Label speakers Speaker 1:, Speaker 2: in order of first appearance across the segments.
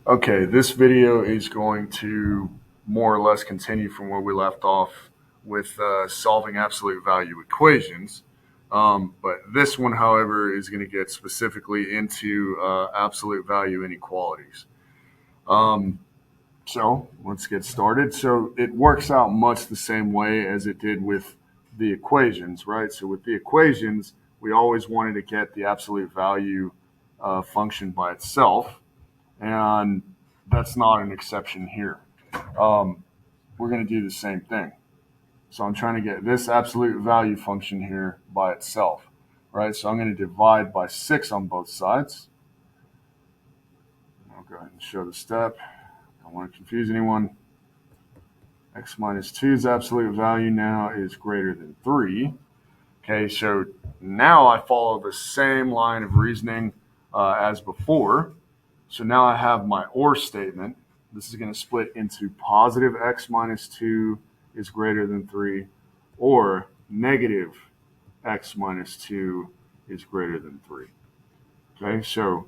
Speaker 1: Okay, this video is going to more or less continue from where we left off with solving absolute value equations. But this one, however, is going to get specifically into absolute value inequalities. Um, so let's get started. So it works out much the same way as it did with the equations, right? So with the equations, we always wanted to get the absolute value function by itself. And that's not an exception here. Um, we're going to do the same thing. So I'm trying to get this absolute value function here by itself, right? So I'm going to divide by 6 on both sides. I'll go ahead and show the step. I don't want to confuse anyone. X minus 2's absolute value now is greater than 3. Okay, so now I follow the same line of reasoning as before. So now I have my OR statement. This is going to split into positive x minus 2 is greater than 3, or negative x minus 2 is greater than 3. Okay, so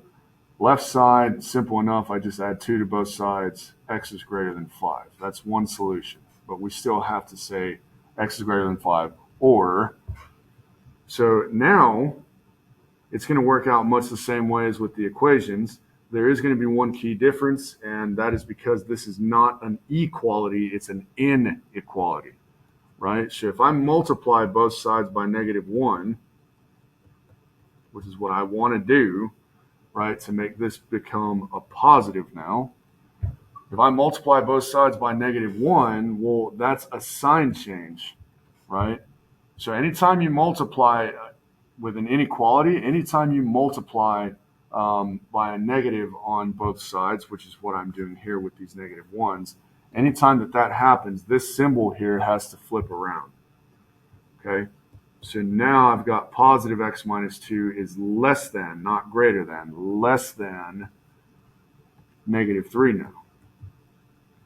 Speaker 1: left side, simple enough. I just add 2 to both sides. X is greater than 5. That's one solution. But we still have to say x is greater than 5, or. So now it's going to work out much the same way as with the equations. There is going to be one key difference, and that is because this is not an equality, it's an inequality, right? So if I multiply both sides by -1, which is what I want to do, right, to make this become a positive now, if I multiply both sides by -1, well, that's a sign change, right? So anytime you multiply with an inequality, anytime you multiply by a negative on both sides, which is what I'm doing here with these -1s, anytime that happens, this symbol here has to flip around. Okay, so now I've got positive x minus 2 is less than, not greater than, less than -3 now.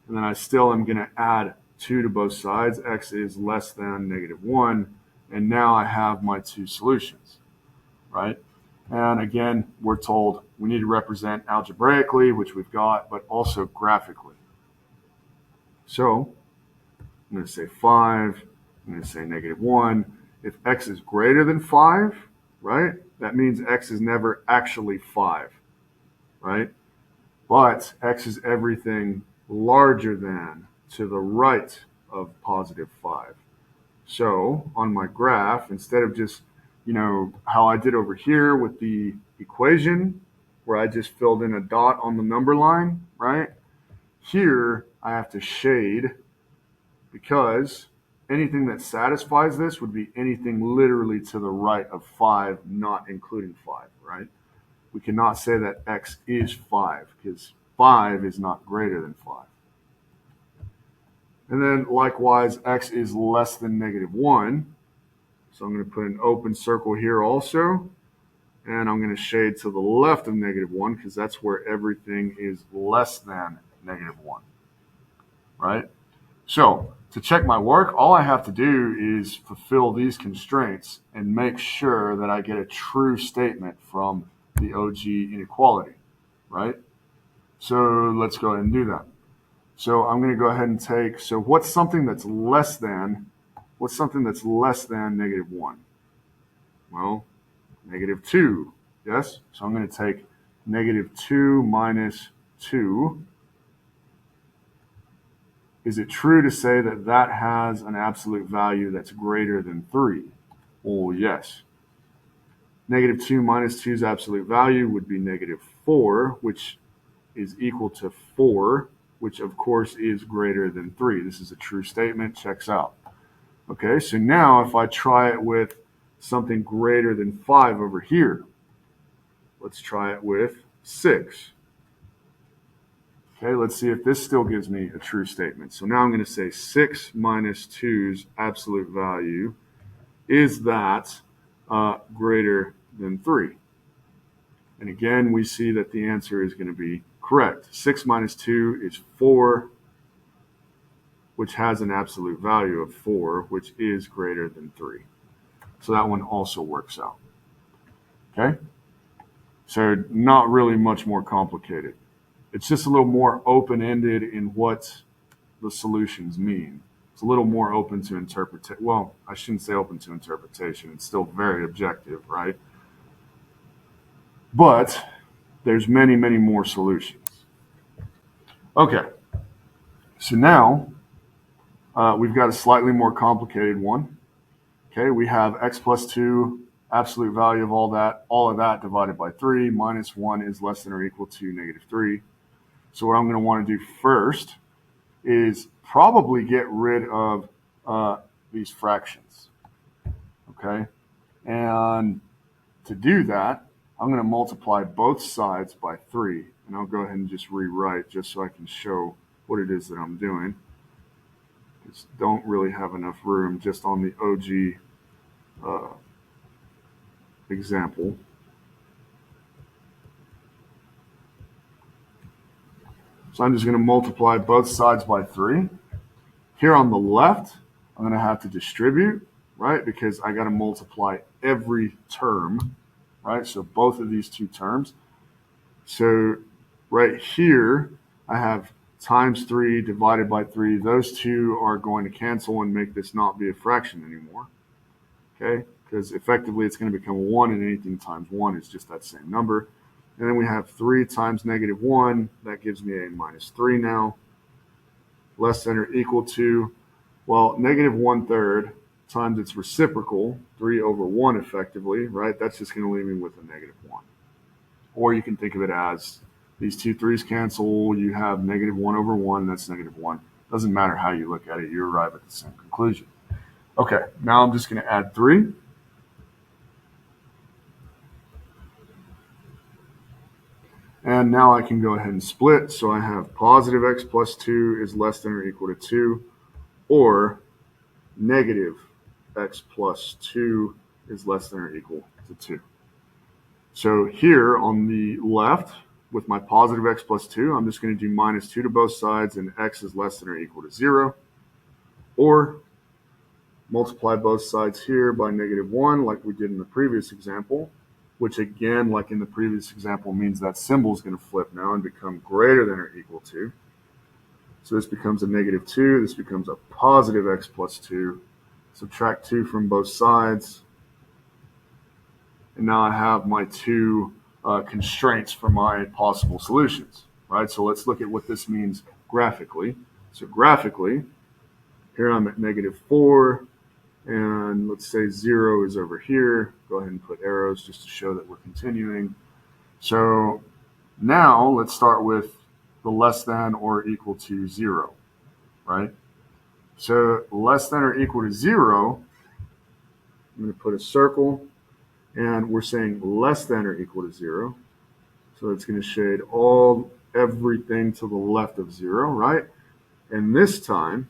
Speaker 1: And then I still am going to add 2 to both sides. X is less than -1. And now I have my two solutions, right? And again, we're told we need to represent algebraically, which we've got, but also graphically. So I'm going to say 5. I'm going to say -1. If x is greater than 5, right, that means x is never actually 5, right? But x is everything larger than to the right of positive 5. So on my graph, instead of just, how I did over here with the equation, where I just filled in a dot on the number line, right? Here, I have to shade, because anything that satisfies this would be anything literally to the right of 5, not including 5, right? We cannot say that x is 5, because 5 is not greater than 5. And then likewise, x is less than -1. So I'm going to put an open circle here also. And I'm going to shade to the left of -1, because that's where everything is less than -1, right? So to check my work, all I have to do is fulfill these constraints and make sure that I get a true statement from the OG inequality, right? So let's go ahead and do that. So I'm going to go ahead and take, so what's something that's less than -1? Well, -2, yes? So I'm going to take -2 minus 2. Is it true to say that that has an absolute value that's greater than 3? Well, yes. -2 minus 2's absolute value would be -4, which is equal to 4, which of course is greater than 3. This is a true statement, checks out. Okay, so now if I try it with something greater than 5 over here, let's try it with 6. Okay, let's see if this still gives me a true statement. So now I'm going to say 6 minus 2's absolute value is that greater than 3. And again, we see that the answer is going to be correct. 6 minus 2 is 4, which has an absolute value of 4, which is greater than 3. So that one also works out. Okay? So not really much more complicated. it's just a little more open-ended in what the solutions mean. It's a little more open to interpretation. Well, I shouldn't say open to interpretation. It's still very objective, right? But there's many, many more solutions. Okay, so now we've got a slightly more complicated one. Okay, we have x plus 2, absolute value of all of that divided by 3, minus 1 is less than or equal to negative 3. So what I'm going to want to do first is probably get rid of these fractions. Okay, and to do that, I'm going to multiply both sides by 3. And I'll go ahead and just rewrite just so I can show what it is that I'm doing. Just don't really have enough room just on the OG example. So I'm just going to multiply both sides by 3. Here on the left, I'm going to have to distribute, right? Because I got to multiply every term, right? So both of these two terms. So right here, I have times 3 divided by 3. Those two are going to cancel and make this not be a fraction anymore, okay? Because effectively it's going to become 1, and anything times 1 is just that same number. And then we have 3 times negative 1. That gives me a minus 3 now. Less than or equal to, well, negative 1/3 times its reciprocal, 3 over 1 effectively, right? That's just going to leave me with a negative 1. Or you can think of it as these two 3's cancel. You have negative 1 over 1. That's negative 1. Doesn't matter how you look at it. You arrive at the same conclusion. Okay, now I'm just going to add 3. And now I can go ahead and split. So I have positive x plus 2 is less than or equal to 2, or negative x plus 2 is less than or equal to 2. So here on the left, with my positive x plus 2, I'm just going to do minus 2 to both sides, and x is less than or equal to 0. Or multiply both sides here by negative 1 like we did in the previous example, which again, like in the previous example, means that symbol is going to flip now and become greater than or equal to. So this becomes a negative 2. This becomes a positive x plus 2. Subtract 2 from both sides. And now I have my two constraints for my possible solutions, right? So let's look at what this means graphically. So graphically, here I'm at negative 4, and let's say 0 is over here. Go ahead and put arrows just to show that we're continuing. So now let's start with the less than or equal to 0, right? So less than or equal to 0, I'm going to put a circle, and we're saying less than or equal to 0. So it's going to shade everything to the left of 0, right? And this time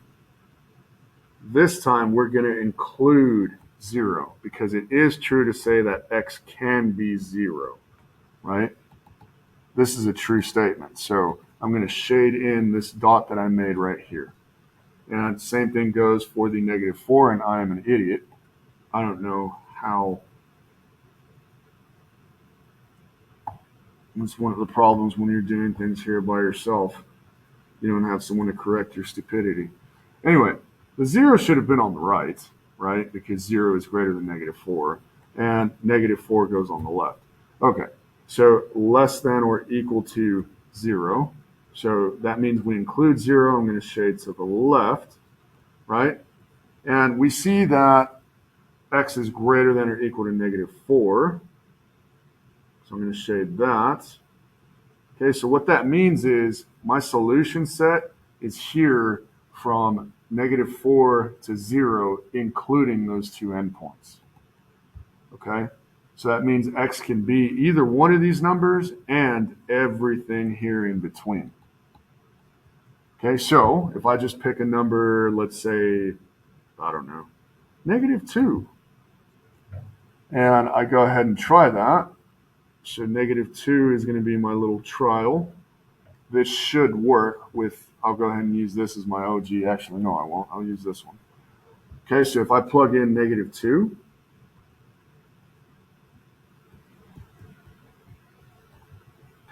Speaker 1: we're going to include 0, because it is true to say that x can be 0, right? This is a true statement. So I'm going to shade in this dot that I made right here. And same thing goes for the negative 4, and I am an idiot. I don't know how. It's one of the problems when you're doing things here by yourself. You don't have someone to correct your stupidity. Anyway, the 0 should have been on the right, right? Because 0 is greater than negative 4, and negative 4 goes on the left. Okay, so less than or equal to 0. So that means we include 0. I'm going to shade to the left, right? And we see that x is greater than or equal to negative 4. So I'm going to shade that. Okay, so what that means is my solution set is here from negative 4 to 0, including those two endpoints. Okay, so that means x can be either one of these numbers and everything here in between. Okay, so if I just pick a number, let's say, I don't know, negative 2, and I go ahead and try that. So negative 2 is going to be my little trial. This should work with, I'll go ahead and use this as my OG. Actually, no, I won't. I'll use this one. Okay, so if I plug in negative 2,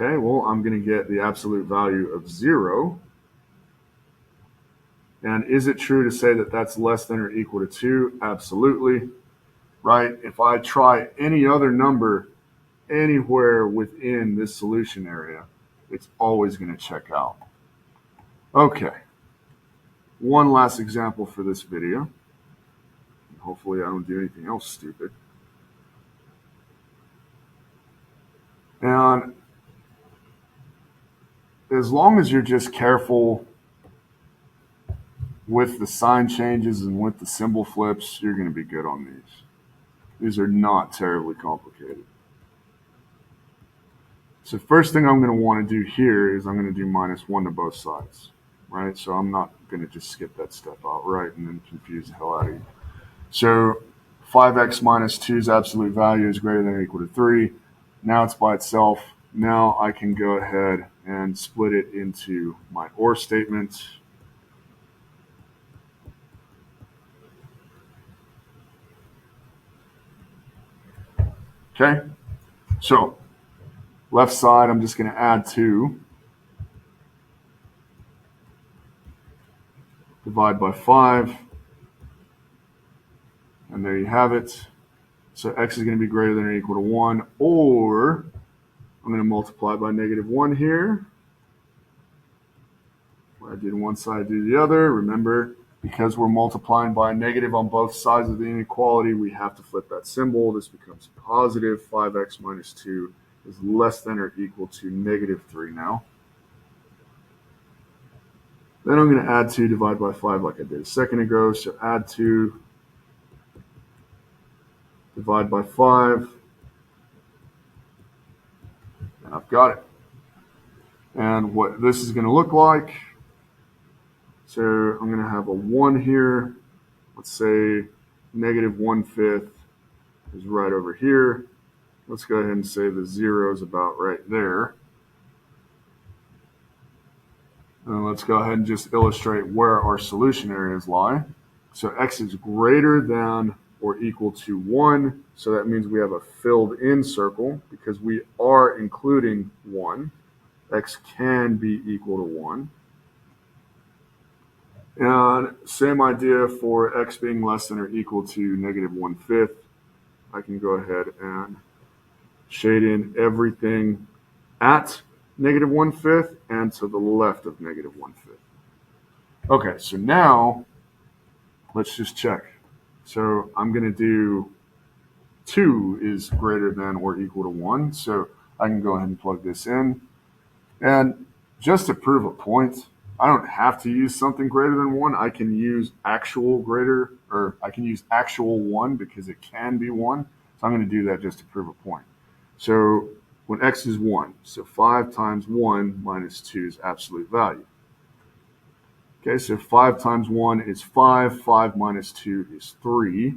Speaker 1: Okay, well, I'm going to get the absolute value of 0. And is it true to say that that's less than or equal to 2? Absolutely. Right? If I try any other number anywhere within this solution area, it's always going to check out. Okay. One last example for this video. Hopefully I don't do anything else stupid. And as long as you're just careful with the sign changes and with the symbol flips, you're going to be good on these. These are not terribly complicated. So first thing I'm going to want to do here is I'm going to do -1 to both sides, right? So I'm not going to just skip that step outright and then confuse the hell out of you. So 5x minus 2's absolute value is greater than or equal to 3. Now it's by itself. Now I can go ahead and split it into my OR statement. Okay, so left side, I'm just going to add 2. Divide by 5. And there you have it. So x is going to be greater than or equal to 1. Or I'm going to multiply by -1 here. What I did one side, do the other. Remember, because we're multiplying by a negative on both sides of the inequality, we have to flip that symbol. This becomes positive. 5x minus 2 is less than or equal to -3 now. Then I'm going to add 2, divide by 5 like I did a second ago. So add 2, divide by 5, and I've got it. And what this is going to look like, so I'm going to have a 1 here. Let's say -1/5 is right over here. Let's go ahead and say the 0 is about right there. And let's go ahead and just illustrate where our solution areas lie. So x is greater than or equal to 1. So that means we have a filled in circle because we are including 1. X can be equal to 1. And same idea for x being less than or equal to -1/5. I can go ahead and shade in everything at -1/5 and to the left of -1/5. Okay, so now let's just check. So I'm going to do 2 is greater than or equal to 1. So I can go ahead and plug this in. And just to prove a point, I don't have to use something greater than 1. I can use actual 1 because it can be 1. So I'm going to do that just to prove a point. So when x is 1, so 5 times 1 minus 2's absolute value. Okay, so 5 times 1 is 5. 5 minus 2 is 3.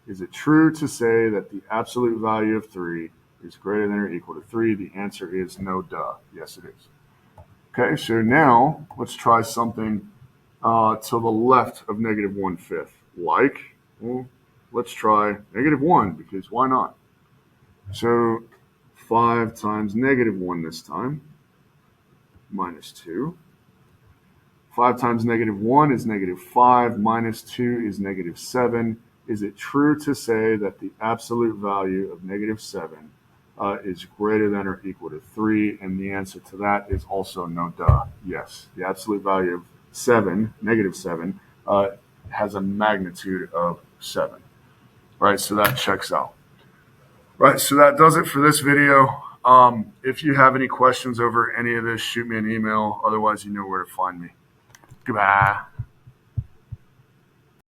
Speaker 1: Is it true to say that the absolute value of 3 is greater than or equal to 3? The answer is no, duh. Yes, it is. Okay, so now let's try something to the left of -1/5. Well, let's try -1 because why not? So 5 times -1 this time, minus 2. 5 times -1 is -5, minus 2 is -7. Is it true to say that the absolute value of -7 is greater than or equal to 3? And the answer to that is also no, duh. Yes, the absolute value of -7, has a magnitude of 7. Right, so that checks out. Right, so that does it for this video. If you have any questions over any of this, shoot me an email. Otherwise, you know where to find me. Goodbye.